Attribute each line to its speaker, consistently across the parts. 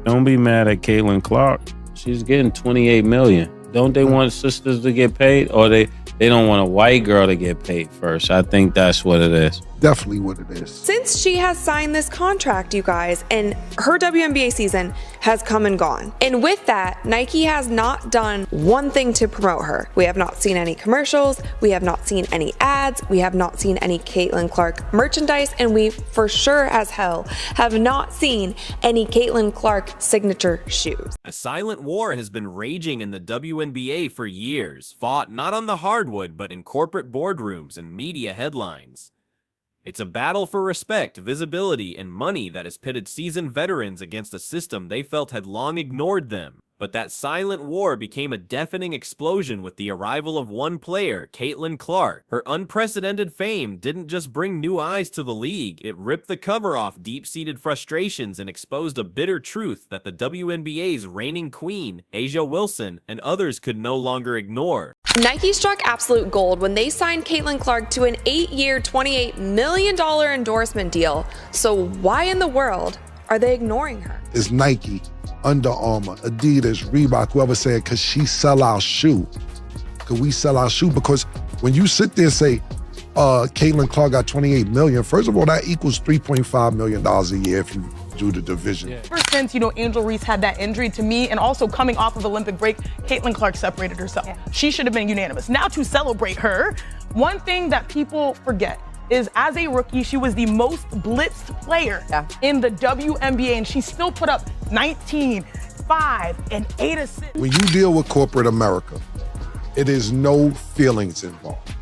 Speaker 1: Don't be mad at Caitlin Clark. She's getting $28 million. Don't they want sisters to get paid, or they don't want a white girl to get paid first? I think that's what it is.
Speaker 2: Definitely what it is.
Speaker 3: Since she has signed this contract, you guys, and her WNBA season has come and gone. And with that, Nike has not done one thing to promote her. We have not seen any commercials. We have not seen any ads. We have not seen any Caitlin Clark merchandise. And we for sure as hell have not seen any Caitlin Clark signature shoes.
Speaker 4: A silent war has been raging in the WNBA for years, fought not on the hardwood, but in corporate boardrooms and media headlines. It's a battle for respect, visibility, and money that has pitted seasoned veterans against a system they felt had long ignored them. But that silent war became a deafening explosion with the arrival of one player, Caitlin Clark. Her unprecedented fame didn't just bring new eyes to the league, it ripped the cover off deep-seated frustrations and exposed a bitter truth that the WNBA's reigning queen, A'ja Wilson, and others could no longer ignore.
Speaker 3: Nike struck absolute gold when they signed Caitlin Clark to an 8-year, $28 million endorsement deal. So why in the world are they ignoring her?
Speaker 2: It's Nike, Under Armour, Adidas, Reebok, whoever said, because she sell our shoe. Could we sell our shoe? Because when you sit there and say, Caitlin Clark got $28 million, first of all, that equals $3.5 million a year if you do the division.
Speaker 5: Ever since, Angel Reese had that injury, to me, and also coming off of Olympic break, Caitlin Clark separated herself. She should have been unanimous. Now to celebrate her, one thing that people forget is as a rookie, she was the most blitzed player in the WNBA, and she still put up 19, 5, and 8 assists.
Speaker 2: When you deal with corporate America, it is no feelings involved.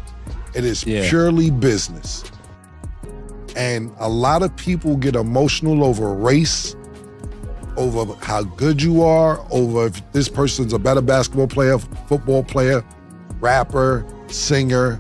Speaker 2: It is purely business. And a lot of people get emotional over race, over how good you are, over if this person's a better basketball player, football player, rapper, singer.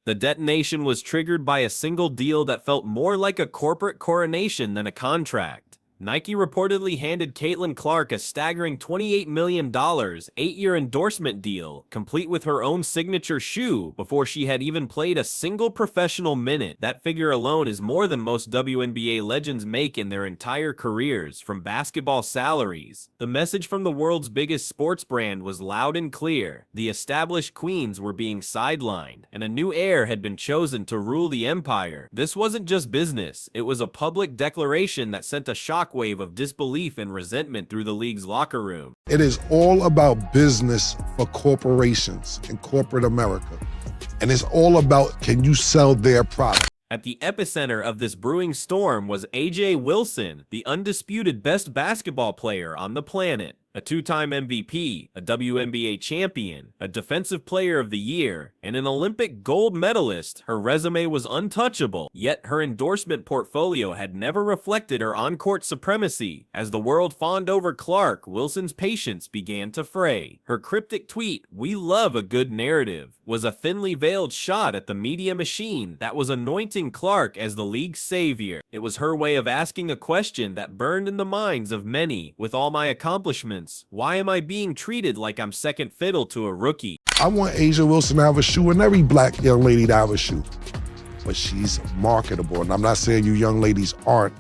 Speaker 4: The detonation was triggered by a single deal that felt more like a corporate coronation than a contract. Nike reportedly handed Caitlin Clark a staggering $28 million 8-year endorsement deal, complete with her own signature shoe, before she had even played a single professional minute. That figure alone is more than most WNBA legends make in their entire careers, from basketball salaries. The message from the world's biggest sports brand was loud and clear. The established queens were being sidelined, and a new heir had been chosen to rule the empire. This wasn't just business, it was a public declaration that sent a shockwave of disbelief and resentment through the league's locker room.
Speaker 2: It is all about business for corporations in corporate America. And it's all about, can you sell their product?
Speaker 4: At the epicenter of this brewing storm was A'ja Wilson, the undisputed best basketball player on the planet. A two-time MVP, a WNBA champion, a Defensive Player of the Year, and an Olympic gold medalist, her resume was untouchable. Yet her endorsement portfolio had never reflected her on-court supremacy. As the world fawned over Clark, Wilson's patience began to fray. Her cryptic tweet, "We love a good narrative," was a thinly veiled shot at the media machine that was anointing Clark as the league's savior. It was her way of asking a question that burned in the minds of many. With all my accomplishments, why am I being treated like I'm second fiddle to a rookie?
Speaker 2: I want A'ja Wilson to have a shoe and every black young lady to have a shoe. But she's marketable, and I'm not saying you young ladies aren't.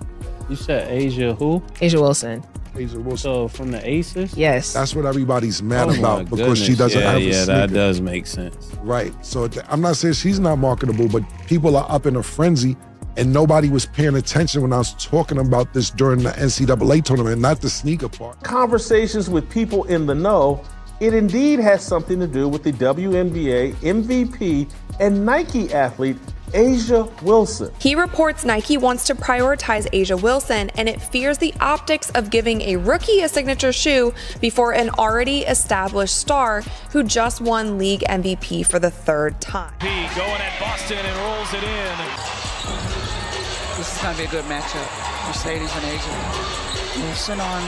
Speaker 1: You said A'ja who?
Speaker 6: A'ja Wilson.
Speaker 2: A'ja Wilson.
Speaker 1: So from the Aces?
Speaker 6: Yes.
Speaker 2: That's what everybody's mad
Speaker 1: Oh
Speaker 2: about,
Speaker 1: my
Speaker 2: because she doesn't have a
Speaker 1: Yeah,
Speaker 2: sneaker.
Speaker 1: that does make sense.
Speaker 2: Right. So I'm not saying she's not marketable, but people are up in a frenzy, and nobody was paying attention when I was talking about this during the NCAA tournament, not the sneaker part.
Speaker 7: Conversations with people in the know, it indeed has something to do with the WNBA MVP and Nike athlete, A'ja Wilson.
Speaker 3: He reports Nike wants to prioritize A'ja Wilson, and it fears the optics of giving a rookie a signature shoe before an already established star who just won league MVP for the 3rd time.
Speaker 8: Going at Boston and rolls it in.
Speaker 9: This is going to be a good matchup. Mercedes and A'ja. Wilson on.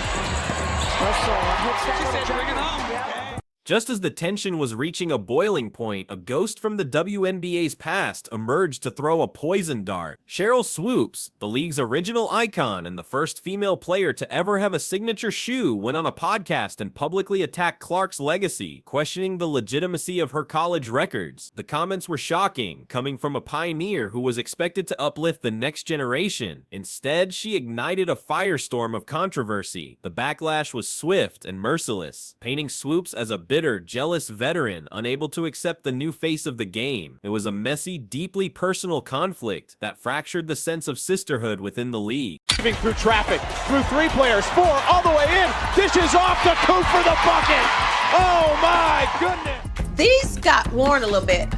Speaker 8: She said, bring it home.
Speaker 4: Just as the tension was reaching a boiling point, a ghost from the WNBA's past emerged to throw a poison dart. Sheryl Swoopes, the league's original icon and the first female player to ever have a signature shoe, went on a podcast and publicly attacked Clark's legacy, questioning the legitimacy of her college records. The comments were shocking, coming from a pioneer who was expected to uplift the next generation. Instead, she ignited a firestorm of controversy. The backlash was swift and merciless, painting Swoopes as a bitter, jealous veteran unable to accept the new face of the game. It was a messy, deeply personal conflict that fractured the sense of sisterhood within the league.
Speaker 8: Moving through traffic, through 3 players, 4 all the way in. Dishes off to Coop for the bucket. Oh my goodness.
Speaker 6: These got worn a little bit.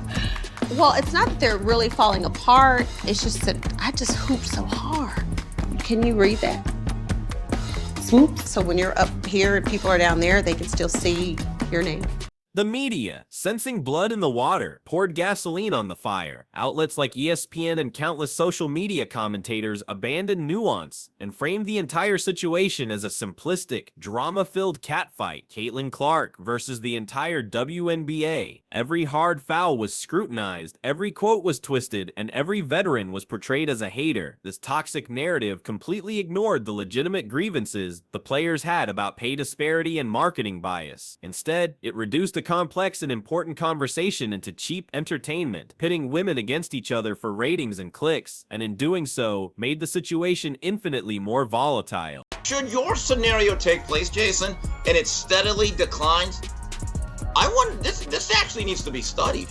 Speaker 6: Well, it's not that they're really falling apart. It's just that I just hoop so hard. Can you read that? Swoop. So when you're up here and people are down there, they can still see your name.
Speaker 4: The media, sensing blood in the water, poured gasoline on the fire. Outlets like ESPN and countless social media commentators abandoned nuance and framed the entire situation as a simplistic, drama-filled catfight. Caitlin Clark versus the entire WNBA. Every hard foul was scrutinized, every quote was twisted, and every veteran was portrayed as a hater. This toxic narrative completely ignored the legitimate grievances the players had about pay disparity and marketing bias. Instead, it reduced a complex and important conversation into cheap entertainment, pitting women against each other for ratings and clicks, and in doing so, made the situation infinitely more volatile.
Speaker 10: Should your scenario take place, Jason, and it steadily declines, I wonder, this actually needs to be studied.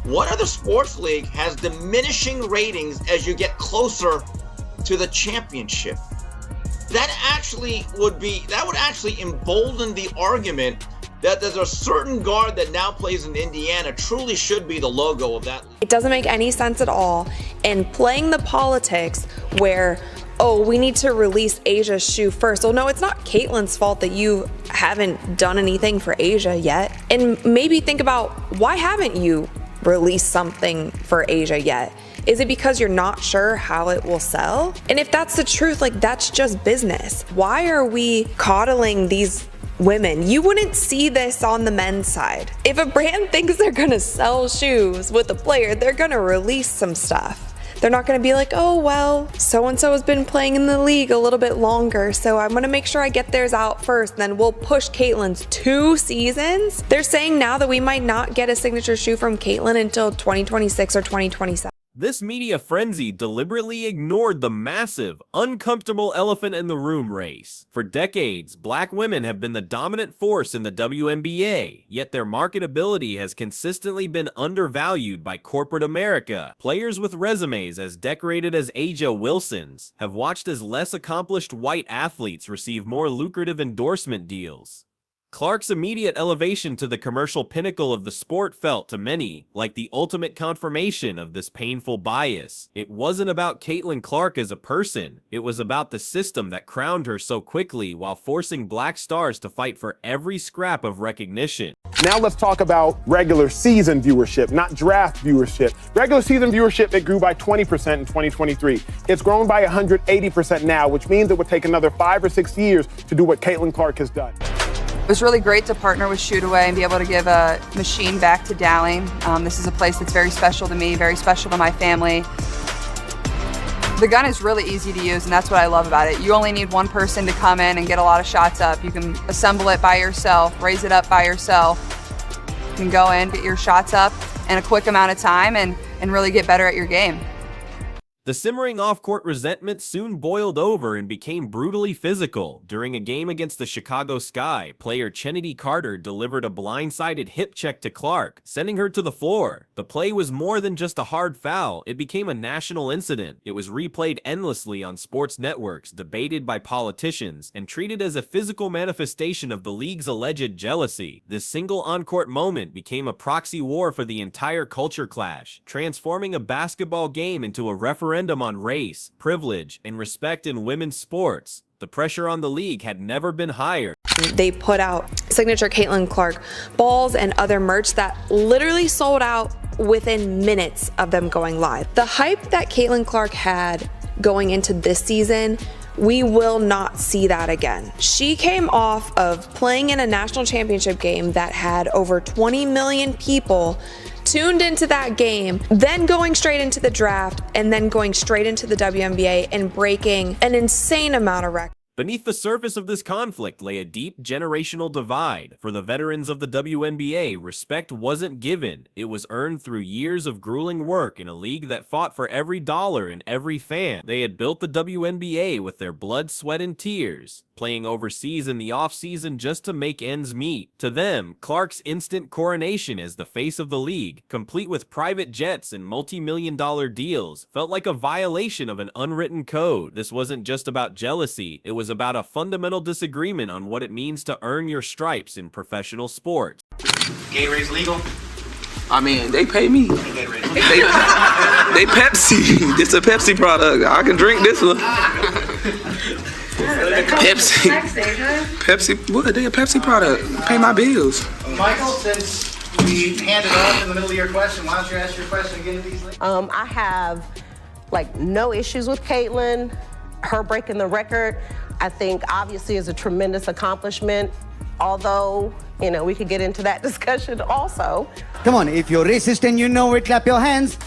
Speaker 10: What other sports league has diminishing ratings as you get closer to the championship? That would actually embolden the argument that there's a certain guard that now plays in Indiana truly should be the logo of that league.
Speaker 3: It doesn't make any sense at all. And playing the politics where, oh, we need to release Asia's shoe first. Well, no, it's not Caitlin's fault that you haven't done anything for Asia yet. And maybe think about, why haven't you released something for Asia yet? Is it because you're not sure how it will sell? And if that's the truth, like, that's just business. Why are we coddling these women? You wouldn't see this on the men's side. If a brand thinks they're gonna sell shoes with a player, they're gonna release some stuff. They're not gonna be like, oh, well, so-and-so has been playing in the league a little bit longer, so I'm gonna make sure I get theirs out first, then we'll push Caitlin's 2 seasons. They're saying now that we might not get a signature shoe from Caitlin until 2026 or 2027.
Speaker 4: This media frenzy deliberately ignored the massive, uncomfortable elephant in the room race. For decades, black women have been the dominant force in the WNBA, yet their marketability has consistently been undervalued by corporate America. Players with resumes as decorated as A'ja Wilson's have watched as less accomplished white athletes receive more lucrative endorsement deals. Clark's immediate elevation to the commercial pinnacle of the sport felt, to many, like the ultimate confirmation of this painful bias. It wasn't about Caitlin Clark as a person, it was about the system that crowned her so quickly while forcing black stars to fight for every scrap of recognition.
Speaker 11: Now let's talk about regular season viewership, not draft viewership. Regular season viewership, it grew by 20% in 2023. It's grown by 180% now, which means it would take another 5 or 6 years to do what Caitlin Clark has done.
Speaker 12: It was really great to partner with Shoot Away and be able to give a machine back to Dowling. This is a place that's very special to me, very special to my family. The gun is really easy to use, and that's what I love about it. You only need one person to come in and get a lot of shots up. You can assemble it by yourself, raise it up by yourself. You can go in, get your shots up in a quick amount of time and really get better at your game.
Speaker 4: The simmering off-court resentment soon boiled over and became brutally physical. During a game against the Chicago Sky, player Chennedy Carter delivered a blindsided hip check to Clark, sending her to the floor. The play was more than just a hard foul, it became a national incident. It was replayed endlessly on sports networks, debated by politicians, and treated as a physical manifestation of the league's alleged jealousy. This single on-court moment became a proxy war for the entire culture clash, transforming a basketball game into a referendum on race, privilege, and respect in women's sports. The pressure on the league had never been higher.
Speaker 3: They put out signature Caitlin Clark balls and other merch that literally sold out within minutes of them going live. The hype that Caitlin Clark had going into this season We will not see that again. She came off of playing in a national championship game that had over 20 million people tuned into that game, then going straight into the draft, and then going straight into the WNBA and breaking an insane amount of records.
Speaker 4: Beneath the surface of this conflict lay a deep generational divide. For the veterans of the WNBA, respect wasn't given. It was earned through years of grueling work in a league that fought for every dollar and every fan. They had built the WNBA with their blood, sweat, and tears, playing overseas in the off-season just to make ends meet. To them, Clark's instant coronation as the face of the league, complete with private jets and multi-million-dollar deals, felt like a violation of an unwritten code. This wasn't just about jealousy, it was about a fundamental disagreement on what it means to earn your stripes in professional sports.
Speaker 13: Gatorade's legal?
Speaker 14: I mean, they pay me. They Pepsi. This a Pepsi product. I can drink this one. Pepsi. Pepsi. What? They a Pepsi product. Pay my bills.
Speaker 13: Michael, since we handed off in the middle of your question, why don't you ask your question again to these ladies?
Speaker 15: I have no issues with Caitlin. Her breaking the record, I think obviously is a tremendous accomplishment. Although, we could get into that discussion also.
Speaker 16: Come on, if you're racist and you know it, clap your hands.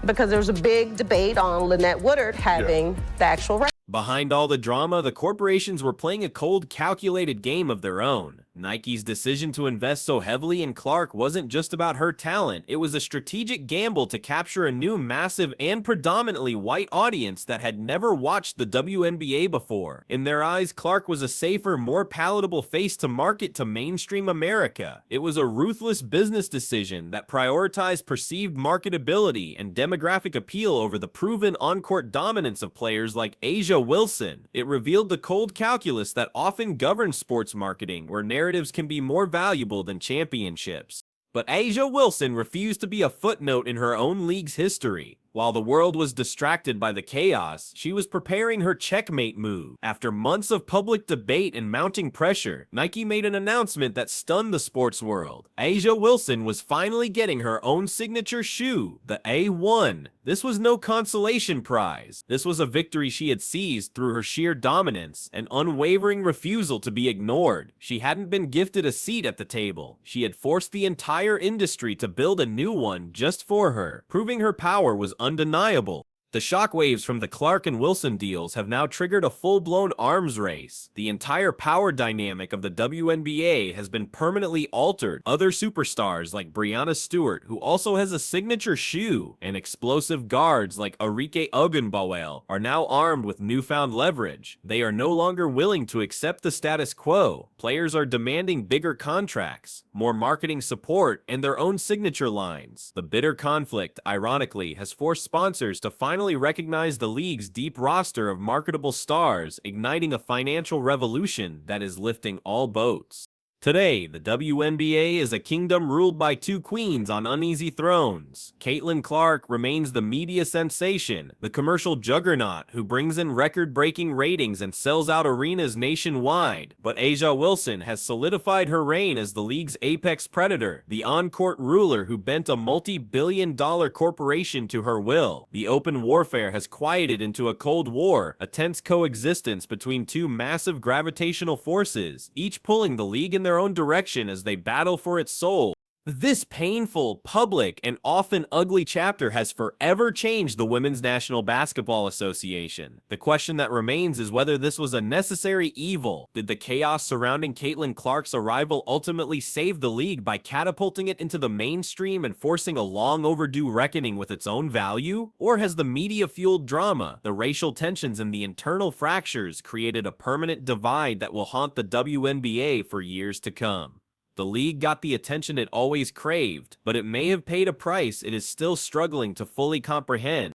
Speaker 15: Because there's a big debate on Lynette Woodard having the actual record.
Speaker 4: Behind all the drama, the corporations were playing a cold, calculated game of their own. Nike's decision to invest so heavily in Clark wasn't just about her talent, it was a strategic gamble to capture a new massive and predominantly white audience that had never watched the WNBA before. In their eyes, Clark was a safer, more palatable face to market to mainstream America. It was a ruthless business decision that prioritized perceived marketability and demographic appeal over the proven on-court dominance of players like A'ja Wilson. It revealed the cold calculus that often governs sports marketing, where narratives can be more valuable than championships. But A'ja Wilson refused to be a footnote in her own league's history. While the world was distracted by the chaos, she was preparing her checkmate move. After months of public debate and mounting pressure, Nike made an announcement that stunned the sports world. A'ja Wilson was finally getting her own signature shoe, the A1. This was no consolation prize. This was a victory she had seized through her sheer dominance, an unwavering refusal to be ignored. She hadn't been gifted a seat at the table. She had forced the entire industry to build a new one just for her, proving her power was undeniable. The shockwaves from the Clark and Wilson deals have now triggered a full-blown arms race. The entire power dynamic of the WNBA has been permanently altered. Other superstars like Breanna Stewart, who also has a signature shoe, and explosive guards like Arike Ogunbowale are now armed with newfound leverage. They are no longer willing to accept the status quo. Players are demanding bigger contracts, more marketing support, and their own signature lines. The bitter conflict, ironically, has forced sponsors to finally recognize the league's deep roster of marketable stars, igniting a financial revolution that is lifting all boats. Today, the WNBA is a kingdom ruled by two queens on uneasy thrones. Caitlin Clark remains the media sensation, the commercial juggernaut who brings in record-breaking ratings and sells out arenas nationwide. But A'ja Wilson has solidified her reign as the league's apex predator, the on-court ruler who bent a multi-billion-dollar corporation to her will. The open warfare has quieted into a cold war, a tense coexistence between two massive gravitational forces, each pulling the league in their own direction as they battle for its soul. This painful, public, and often ugly chapter has forever changed the Women's National Basketball Association. The question that remains is whether this was a necessary evil. Did the chaos surrounding Caitlin Clark's arrival ultimately save the league by catapulting it into the mainstream and forcing a long overdue reckoning with its own value? Or has the media-fueled drama, the racial tensions, and the internal fractures created a permanent divide that will haunt the WNBA for years to come? The league got the attention it always craved, but it may have paid a price it is still struggling to fully comprehend.